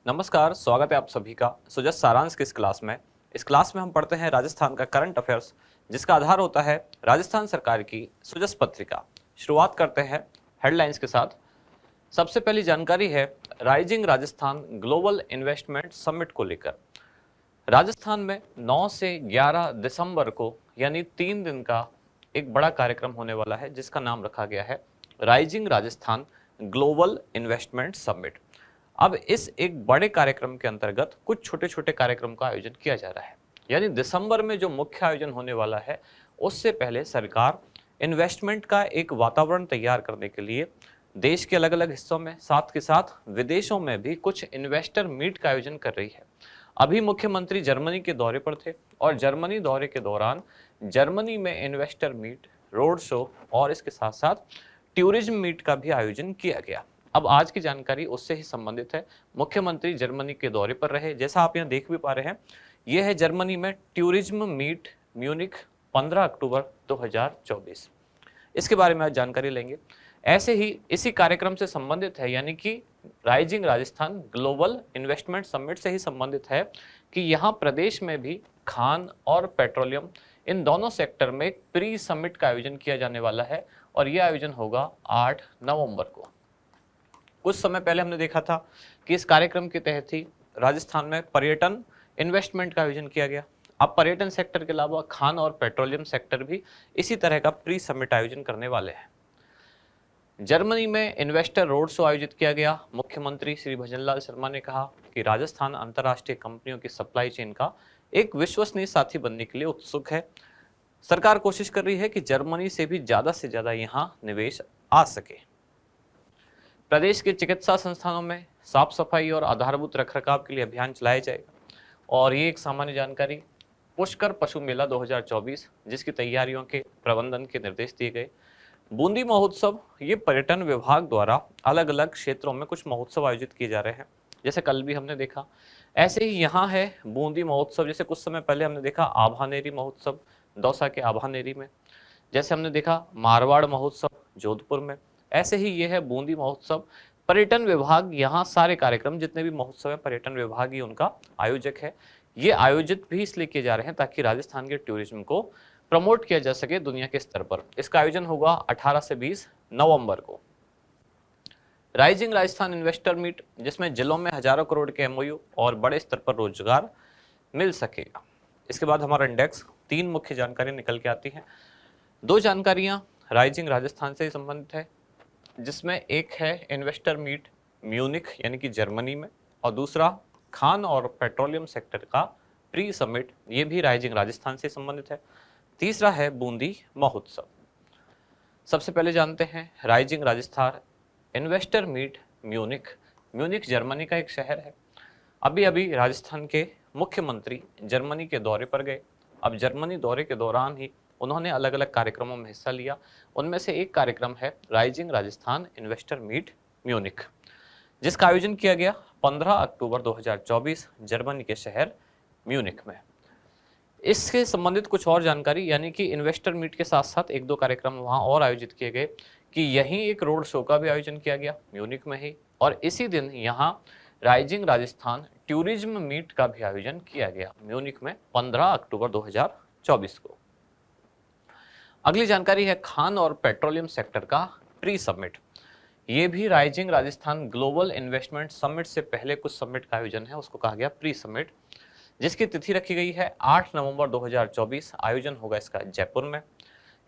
नमस्कार, स्वागत है आप सभी का सुजस सारांश की इस क्लास में। इस क्लास में हम पढ़ते हैं राजस्थान का करंट अफेयर्स, जिसका आधार होता है राजस्थान सरकार की सुजस पत्रिका। शुरुआत करते हैं हेडलाइंस के साथ। सबसे पहली जानकारी है rising Rajasthan global investment summit को लेकर। राजस्थान में 9 से 11 दिसंबर को यानी 3 दिन का एक बड़ा कार्यक्रम होने वाला है, जिसका नाम रखा गया है rising Rajasthan global investment summit. अब इस एक बड़े कार्यक्रम के अंतर्गत कुछ छोटे छोटे कार्यक्रम का आयोजन किया जा रहा है, यानी दिसंबर में जो मुख्य आयोजन होने वाला है उससे पहले सरकार इन्वेस्टमेंट का एक वातावरण तैयार करने के लिए देश के अलग अलग हिस्सों में, साथ के साथ विदेशों में भी कुछ इन्वेस्टर मीट का आयोजन कर रही है। अभी मुख्यमंत्री जर्मनी के दौरे पर थे और जर्मनी दौरे के दौरान जर्मनी में इन्वेस्टर मीट, रोड शो और इसके साथ साथ टूरिज्म मीट का भी आयोजन किया गया। अब आज की जानकारी उससे ही संबंधित है। मुख्यमंत्री जर्मनी के दौरे पर रहे, जैसा आप यहाँ देख भी पा रहे हैं। यह है जर्मनी में टूरिज्म मीट म्यूनिख 15 अक्टूबर 2024। इसके बारे में आज जानकारी लेंगे। ऐसे ही इसी कार्यक्रम से संबंधित है, यानी कि rising Rajasthan global investment summit से ही संबंधित है कि यहाँ प्रदेश में भी खान और पेट्रोलियम, इन दोनों सेक्टर में एक प्री समिट का आयोजन किया जाने वाला है और यह आयोजन होगा 8 नवंबर को। कुछ समय पहले हमने देखा था कि इस कार्यक्रम के तहत ही राजस्थान में पर्यटन इन्वेस्टमेंट का आयोजन किया गया। अब पर्यटन सेक्टर के अलावा खान और पेट्रोलियम सेक्टर भी इसी तरह का प्री समिट आयोजन करने वाले हैं। जर्मनी में इन्वेस्टर रोड शो आयोजित किया गया। मुख्यमंत्री श्री भजनलाल शर्मा ने कहा कि राजस्थान अंतर्राष्ट्रीय कंपनियों की सप्लाई चेन का एक विश्वसनीय साथी बनने के लिए उत्सुक है। सरकार कोशिश कर रही है कि जर्मनी से ज्यादा यहाँ निवेश आ सके। प्रदेश के चिकित्सा संस्थानों में साफ सफाई और आधारभूत रखरखाव के लिए अभियान चलाया जाएगा। और ये एक सामान्य जानकारी, पुष्कर पशु मेला 2024 जिसकी तैयारियों के प्रबंधन के निर्देश दिए गए। बूंदी महोत्सव, ये पर्यटन विभाग द्वारा अलग अलग क्षेत्रों में कुछ महोत्सव आयोजित किए जा रहे हैं, जैसे कल भी हमने देखा। ऐसे ही यहाँ है बूंदी महोत्सव, जैसे कुछ समय पहले हमने देखा आभानेरी महोत्सव दौसा के आभानेरी में, जैसे हमने देखा मारवाड़ महोत्सव जोधपुर में। ऐसे ही ये है बूंदी महोत्सव। पर्यटन विभाग यहाँ सारे कार्यक्रम, जितने भी महोत्सव है, पर्यटन विभाग ही उनका आयोजक है। ये आयोजित भी इसलिए किए जा रहे हैं ताकि राजस्थान के टूरिज्म को प्रमोट किया जा सके दुनिया के स्तर पर। इसका आयोजन होगा 18 से 20 नवंबर को। राइजिंग राजस्थान इन्वेस्टर मीट, जिसमें जिलों में हजारों करोड़ के एमओयू और बड़े स्तर पर रोजगार मिल सकेगा। इसके बाद हमारा इंडेक्स 3 मुख्य जानकारी निकल के आती है। 2 जानकारियां राइजिंग राजस्थान से संबंधित है, जिसमें एक है इन्वेस्टर मीट म्यूनिख यानी कि जर्मनी में, और दूसरा खान और पेट्रोलियम सेक्टर का प्री समिट, ये भी राइजिंग राजस्थान से संबंधित है। तीसरा है बूंदी महोत्सव। सबसे पहले जानते हैं rising Rajasthan investor meet Munich. Munich Germany का एक शहर है। अभी अभी राजस्थान के मुख्यमंत्री जर्मनी के दौरे पर गए। अब जर्मनी दौरे के दौरान ही उन्होंने अलग अलग कार्यक्रमों में हिस्सा लिया। उनमें से एक कार्यक्रम है rising Rajasthan investor meet Munich, जिसका आयोजन किया गया 15 अक्टूबर 2024 जर्मनी के शहर म्यूनिख में। इससे संबंधित कुछ और जानकारी, यानी कि इन्वेस्टर मीट के साथ साथ 1-2 कार्यक्रम वहां और आयोजित किए गए कि यहीं एक रोड शो का भी आयोजन किया गया म्यूनिख में ही, और इसी दिन यहाँ राइजिंग राजस्थान टूरिज्म मीट का भी आयोजन किया गया म्यूनिख में 15 अक्टूबर 2024 को। अगली जानकारी है खान और पेट्रोलियम सेक्टर का प्री समिट। ये भी rising Rajasthan global investment summit से पहले कुछ समिट का आयोजन है, उसको कहा गया प्री समिट, जिसकी तिथि रखी गई है 8 नवंबर 2024। आयोजन होगा इसका जयपुर में।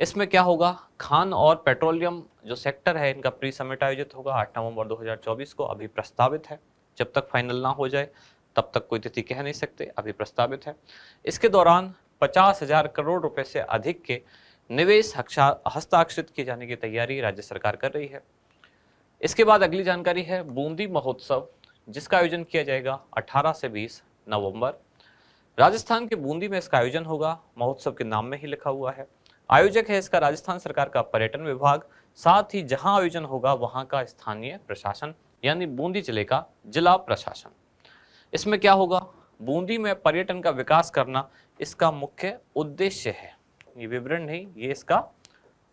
इसमें क्या होगा, खान और पेट्रोलियम जो सेक्टर है इनका प्री समिट आयोजित होगा 8 नवंबर 2024 को। अभी प्रस्तावित है, जब तक फाइनल ना हो जाए तब तक कोई तिथि कह नहीं सकते, अभी प्रस्तावित है। इसके दौरान 50,000 करोड़ रुपए से अधिक के निवेश हस्ताक्षरित किए जाने की तैयारी राज्य सरकार कर रही है। इसके बाद अगली जानकारी है बूंदी महोत्सव, जिसका आयोजन किया जाएगा 18 से 20 नवंबर। राजस्थान के बूंदी में इसका आयोजन होगा, महोत्सव के नाम में ही लिखा हुआ है। आयोजक है इसका राजस्थान सरकार का पर्यटन विभाग, साथ ही जहां आयोजन होगा वहां का स्थानीय प्रशासन, यानी बूंदी जिले का जिला प्रशासन। इसमें क्या होगा, बूंदी में पर्यटन का विकास करना इसका मुख्य उद्देश्य है। ये विवरण नहीं, ये इसका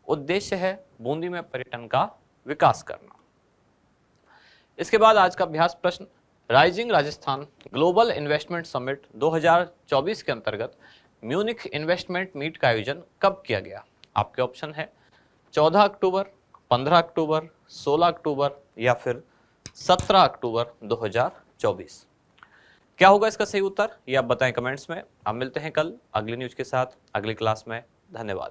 उद्देश्य है, बूंदी में पर्यटन का विकास करना। इसके बाद आज का अभ्यास प्रश्न, rising Rajasthan global investment summit 2024 के अंतर्गत म्यूनिख इन्वेस्टमेंट मीट का आयोजन कब किया गया? आपके ऑप्शन है 14 अक्टूबर, 15 अक्टूबर, 16 अक्टूबर या फिर 17 अक्टूबर 2024। क्या होगा इसका सही उत्तर, ये आप बताएं कमेंट्स में। हम मिलते हैं कल अगली न्यूज के साथ अगली क्लास में। धन्यवाद।